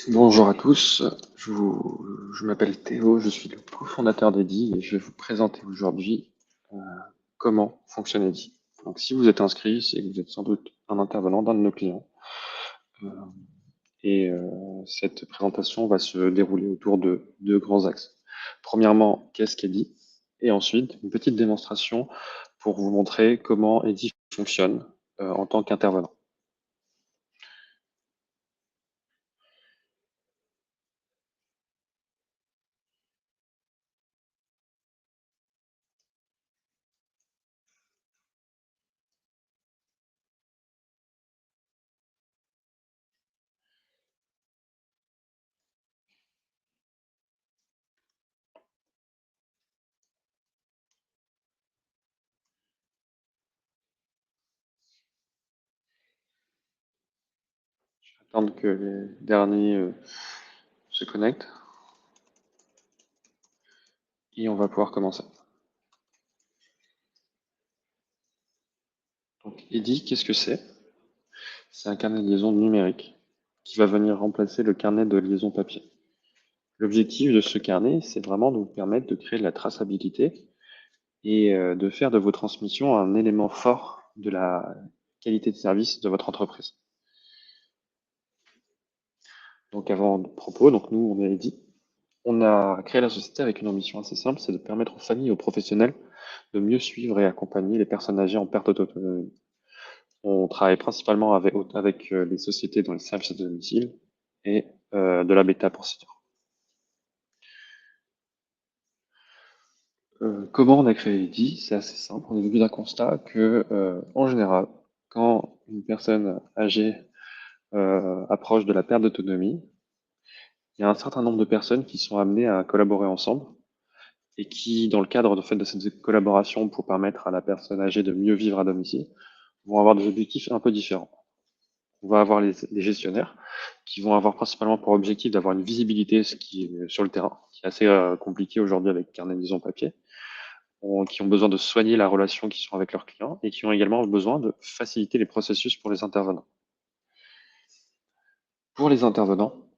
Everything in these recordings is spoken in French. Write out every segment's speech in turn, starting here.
Bonjour à tous, je m'appelle Théo, je suis le cofondateur d'Eddy et je vais vous présenter aujourd'hui euh, comment fonctionne Eddy. Donc, si vous êtes inscrit, c'est que vous êtes sans doute un intervenant d'un de nos clients. Euh, cette présentation va se dérouler autour de deux grands axes. Premièrement, qu'est-ce qu'Eddy? Et ensuite, une petite démonstration pour vous montrer comment Eddy fonctionne en tant qu'intervenant. Attendre que les derniers se connectent et on va pouvoir commencer. Donc, EDI, qu'est-ce que c'est? C'est un carnet de liaison numérique qui va venir remplacer le carnet de liaison papier. L'objectif de ce carnet, c'est vraiment de vous permettre de créer de la traçabilité et de faire de vos transmissions un élément fort de la qualité de service de votre entreprise. Donc avant de propos, donc nous on est EDI. On a créé la société avec une ambition assez simple, c'est de permettre aux familles et aux professionnels de mieux suivre et accompagner les personnes âgées en perte d'autonomie. On travaille principalement avec les sociétés dans les services de domicile et de la bêta pour seniors. Comment on a créé Eddy? C'est assez simple. On est venu d'un constat que, en général, quand une personne âgée approche de la perte d'autonomie, il y a un certain nombre de personnes qui sont amenées à collaborer ensemble et qui, dans le cadre de cette collaboration pour permettre à la personne âgée de mieux vivre à domicile, vont avoir des objectifs un peu différents. On va avoir les gestionnaires qui vont avoir principalement pour objectif d'avoir une visibilité ce qui est sur le terrain, qui est assez compliqué aujourd'hui avec carnet de liaison papier, qui ont besoin de soigner la relation qu'ils sont avec leurs clients et qui ont également besoin de faciliter les processus pour les intervenants. Pour les intervenants,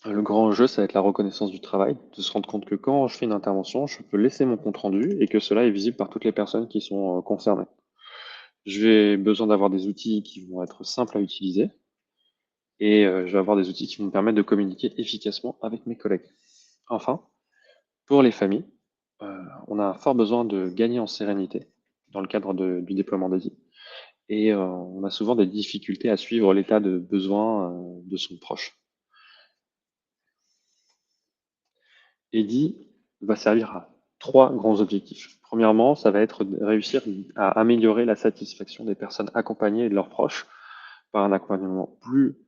le grand enjeu, ça va être la reconnaissance du travail, de se rendre compte que quand je fais une intervention, je peux laisser mon compte rendu et que cela est visible par toutes les personnes qui sont concernées. J'ai besoin d'avoir des outils qui vont être simples à utiliser et je vais avoir des outils qui vont me permettre de communiquer efficacement avec mes collègues. Enfin, pour les familles, on a un fort besoin de gagner en sérénité dans le cadre du déploiement d'ASI. Et on a souvent des difficultés à suivre l'état de besoin de son proche. EDI va servir à trois grands objectifs. Premièrement, ça va être de réussir à améliorer la satisfaction des personnes accompagnées et de leurs proches par un accompagnement plus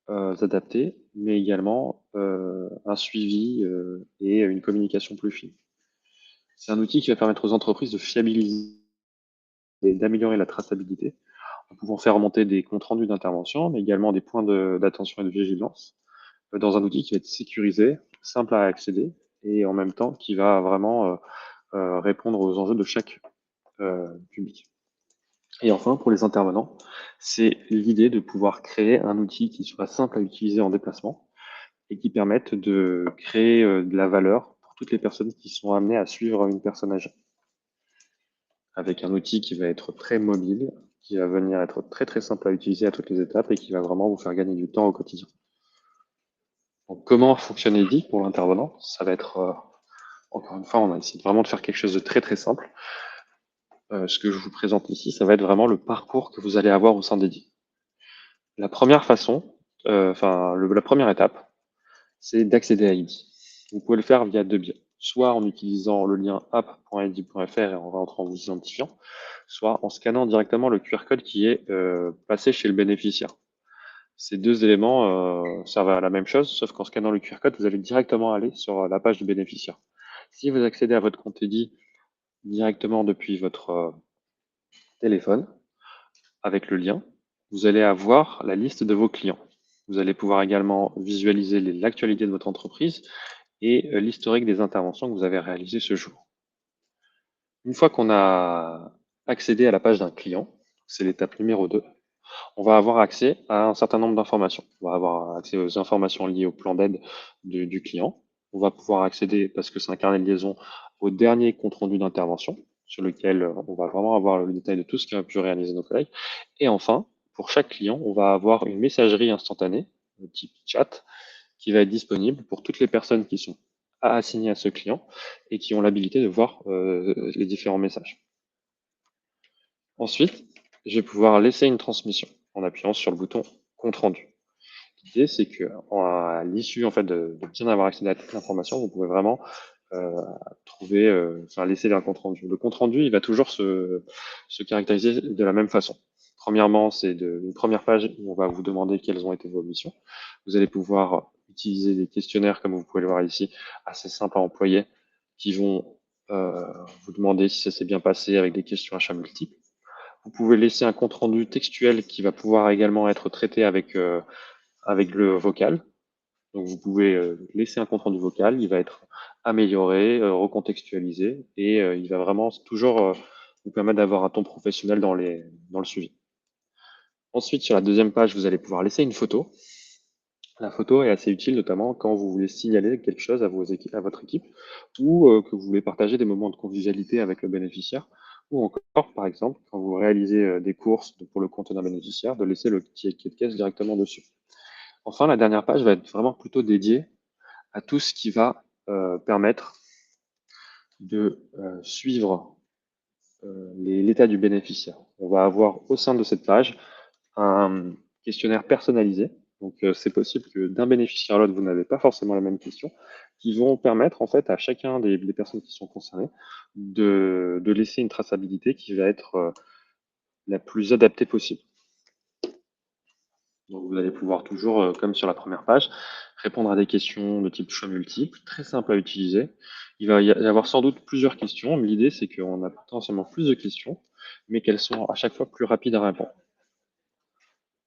adapté, mais également un suivi et une communication plus fine. C'est un outil qui va permettre aux entreprises de fiabiliser et d'améliorer la traçabilité en pouvant faire remonter des comptes rendus d'intervention, mais également des points d'attention et de vigilance dans un outil qui va être sécurisé, simple à accéder et en même temps qui va vraiment répondre aux enjeux de chaque public. Et enfin, pour les intervenants, c'est l'idée de pouvoir créer un outil qui soit simple à utiliser en déplacement et qui permette de créer de la valeur pour toutes les personnes qui sont amenées à suivre une personne âgée, avec un outil qui va être très mobile, qui va venir être très très simple à utiliser à toutes les étapes et qui va vraiment vous faire gagner du temps au quotidien. Donc, comment fonctionne Eddy pour l'intervenant? Ça va être, encore une fois, on a essayé vraiment de faire quelque chose de très très simple. Ce que je vous présente ici, ça va être vraiment le parcours que vous allez avoir au sein d'Eddy. La première façon, la première étape, c'est d'accéder à Eddy. Vous pouvez le faire via deux biais. Soit en utilisant le lien app.eddy.fr et en rentrant en vous identifiant, soit en scannant directement le QR code qui est passé chez le bénéficiaire. Ces deux éléments servent à la même chose, sauf qu'en scannant le QR code, vous allez directement aller sur la page du bénéficiaire. Si vous accédez à votre compte EDI directement depuis votre téléphone, avec le lien, vous allez avoir la liste de vos clients. Vous allez pouvoir également visualiser l'actualité de votre entreprise et l'historique des interventions que vous avez réalisées ce jour. Une fois qu'on a accédé à la page d'un client, c'est l'étape numéro 2, on va avoir accès à un certain nombre d'informations. On va avoir accès aux informations liées au plan d'aide du client. On va pouvoir accéder, parce que c'est un carnet de liaison, au dernier compte-rendu d'intervention, sur lequel on va vraiment avoir le détail de tout ce qu'a pu réaliser nos collègues. Et enfin, pour chaque client, on va avoir une messagerie instantanée, le type chat, qui va être disponible pour toutes les personnes qui sont assignées à ce client et qui ont l'habilité de voir les différents messages. Ensuite, je vais pouvoir laisser une transmission en appuyant sur le bouton compte rendu. L'idée, c'est que à l'issue en fait de bien avoir accès à toute l'information, vous pouvez vraiment euh, trouver, enfin laisser un compte rendu. Le compte rendu, il va toujours se caractériser de la même façon. Premièrement, c'est une première page où on va vous demander quelles ont été vos missions. Vous allez pouvoir utiliser des questionnaires, comme vous pouvez le voir ici, assez simples à employer, qui vont vous demander si ça s'est bien passé avec des questions à choix multiples. Vous pouvez laisser un compte rendu textuel qui va pouvoir également être traité avec le vocal. Donc vous pouvez laisser un compte rendu vocal, il va être amélioré, recontextualisé et il va vraiment toujours vous permettre d'avoir un ton professionnel dans le suivi. Ensuite, sur la deuxième page, vous allez pouvoir laisser une photo. La photo est assez utile, notamment quand vous voulez signaler quelque chose à votre équipe ou que vous voulez partager des moments de convivialité avec le bénéficiaire ou encore, par exemple, quand vous réalisez des courses pour le compte d'un bénéficiaire, de laisser le ticket de caisse directement dessus. Enfin, la dernière page va être vraiment plutôt dédiée à tout ce qui va permettre de suivre l'état du bénéficiaire. On va avoir au sein de cette page un questionnaire personnalisé. Donc, c'est possible que d'un bénéficiaire à l'autre, vous n'avez pas forcément la même question, qui vont permettre en fait à chacun des personnes qui sont concernées de laisser une traçabilité qui va être la plus adaptée possible. Donc, vous allez pouvoir toujours, comme sur la première page, répondre à des questions de type choix multiple, très simple à utiliser. Il va y avoir sans doute plusieurs questions, mais l'idée, c'est qu'on a potentiellement plus de questions, mais qu'elles sont à chaque fois plus rapides à répondre.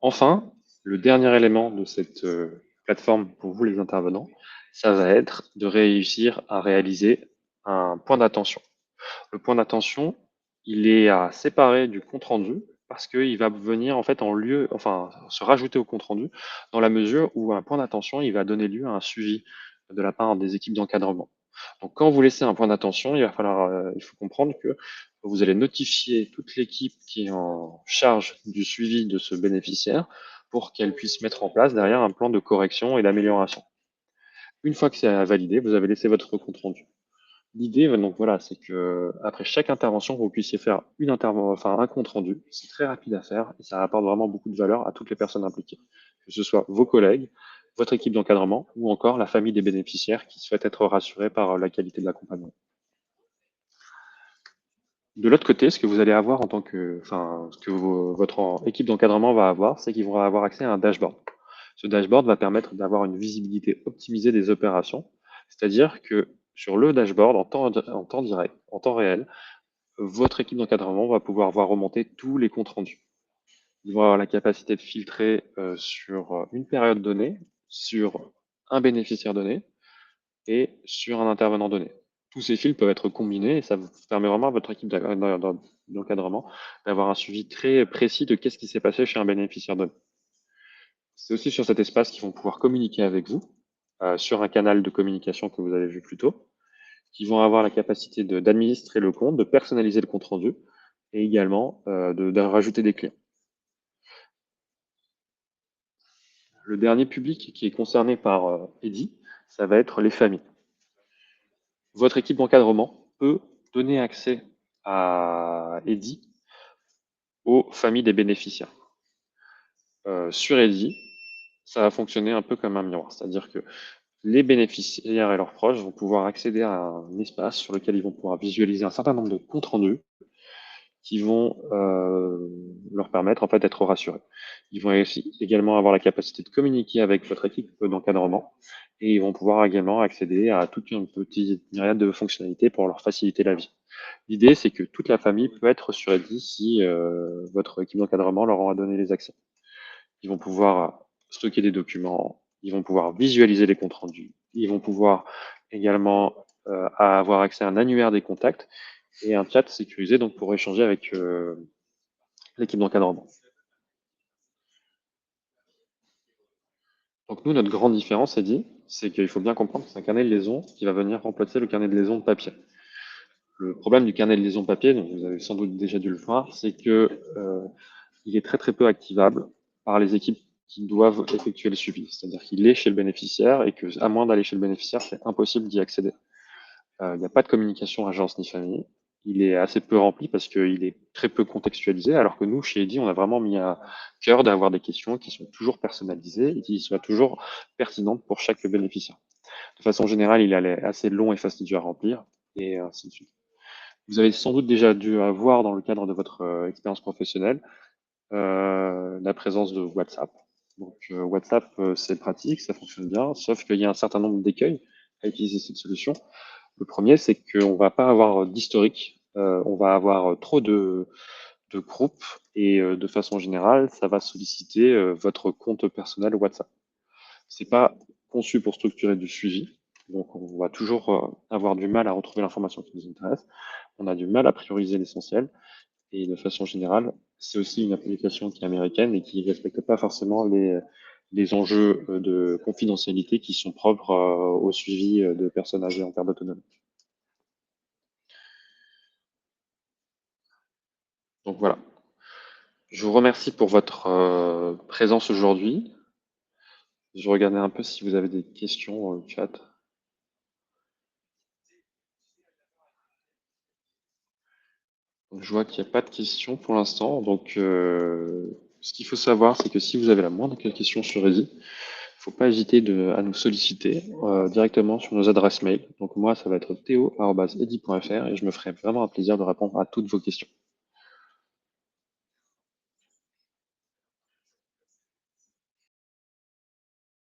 Enfin, le dernier élément de cette plateforme pour vous les intervenants, ça va être de réussir à réaliser un point d'attention. Le point d'attention, il est à séparer du compte rendu parce qu'il va venir en fait en lieu, enfin se rajouter au compte rendu dans la mesure où un point d'attention, il va donner lieu à un suivi de la part des équipes d'encadrement. Donc quand vous laissez un point d'attention, il faut comprendre que vous allez notifier toute l'équipe qui est en charge du suivi de ce bénéficiaire pour qu'elle puisse mettre en place derrière un plan de correction et d'amélioration. Une fois que c'est validé, vous avez laissé votre compte rendu. L'idée, donc voilà, c'est que après chaque intervention, vous puissiez faire enfin un compte rendu. C'est très rapide à faire et ça apporte vraiment beaucoup de valeur à toutes les personnes impliquées, que ce soit vos collègues, votre équipe d'encadrement ou encore la famille des bénéficiaires qui souhaitent être rassurés par la qualité de l'accompagnement. De l'autre côté, ce que vous allez avoir en tant que, enfin, ce que votre équipe d'encadrement va avoir, c'est qu'ils vont avoir accès à un dashboard. Ce dashboard va permettre d'avoir une visibilité optimisée des opérations, c'est-à-dire que sur le dashboard, en temps direct, en temps réel, votre équipe d'encadrement va pouvoir voir remonter tous les comptes rendus. Ils vont avoir la capacité de filtrer sur une période donnée, sur un bénéficiaire donné et sur un intervenant donné. Tous ces fils peuvent être combinés et ça vous permet vraiment à votre équipe d'encadrement d'avoir un suivi très précis de qu'est-ce qui s'est passé chez un bénéficiaire donné. C'est aussi sur cet espace qu'ils vont pouvoir communiquer avec vous, sur un canal de communication que vous avez vu plus tôt, qui vont avoir la capacité d'administrer le compte, de personnaliser le compte rendu et également de rajouter des clients. Le dernier public qui est concerné par EDI, ça va être les familles. Votre équipe d'encadrement peut donner accès à EDI aux familles des bénéficiaires. Sur EDI, ça va fonctionner un peu comme un miroir, c'est-à-dire que les bénéficiaires et leurs proches vont pouvoir accéder à un espace sur lequel ils vont pouvoir visualiser un certain nombre de comptes rendus qui vont leur permettre en fait d'être rassurés. Ils vont également avoir la capacité de communiquer avec votre équipe d'encadrement et ils vont pouvoir également accéder à toute une petite myriade de fonctionnalités pour leur faciliter la vie. L'idée, c'est que toute la famille peut être sur Eddy si votre équipe d'encadrement leur aura donné les accès. Ils vont pouvoir stocker des documents, ils vont pouvoir visualiser les comptes rendus, ils vont pouvoir également avoir accès à un annuaire des contacts et un chat sécurisé donc pour échanger avec l'équipe d'encadrement. Donc nous, notre grande différence, Eddy, c'est qu'il faut bien comprendre que c'est un carnet de liaison qui va venir remplacer le carnet de liaison de papier. Le problème du carnet de liaison papier, donc vous avez sans doute déjà dû le voir, c'est que il est très très peu activable par les équipes qui doivent effectuer le suivi. C'est-à-dire qu'il est chez le bénéficiaire et que, à moins d'aller chez le bénéficiaire, c'est impossible d'y accéder. Il n'y a pas de communication agence ni famille. Il est assez peu rempli parce qu'il est très peu contextualisé, alors que nous, chez Eddy, on a vraiment mis à cœur d'avoir des questions qui sont toujours personnalisées et qui soient toujours pertinentes pour chaque bénéficiaire. De façon générale, il est assez long et fastidieux à remplir, et ainsi de suite. Vous avez sans doute déjà dû avoir dans le cadre de votre expérience professionnelle la présence de WhatsApp. Donc WhatsApp, c'est pratique, ça fonctionne bien, sauf qu'il y a un certain nombre d'écueils à utiliser cette solution. Le premier, c'est qu'on ne va pas avoir d'historique, on va avoir trop de groupes et de façon générale, ça va solliciter votre compte personnel WhatsApp. C'est pas conçu pour structurer du suivi, donc on va toujours avoir du mal à retrouver l'information qui nous intéresse. On a du mal à prioriser l'essentiel et de façon générale, c'est aussi une application qui est américaine et qui ne respecte pas forcément les enjeux de confidentialité qui sont propres au suivi de personnes âgées en perte d'autonomie. Donc voilà. Je vous remercie pour votre présence aujourd'hui. Je regardais un peu si vous avez des questions dans le chat. Donc, je vois qu'il n'y a pas de questions pour l'instant. Donc, ce qu'il faut savoir, c'est que si vous avez la moindre question sur Easy, il ne faut pas hésiter à nous solliciter directement sur nos adresses mail. Donc moi, ça va être theo@eddy.fr et je me ferai vraiment un plaisir de répondre à toutes vos questions.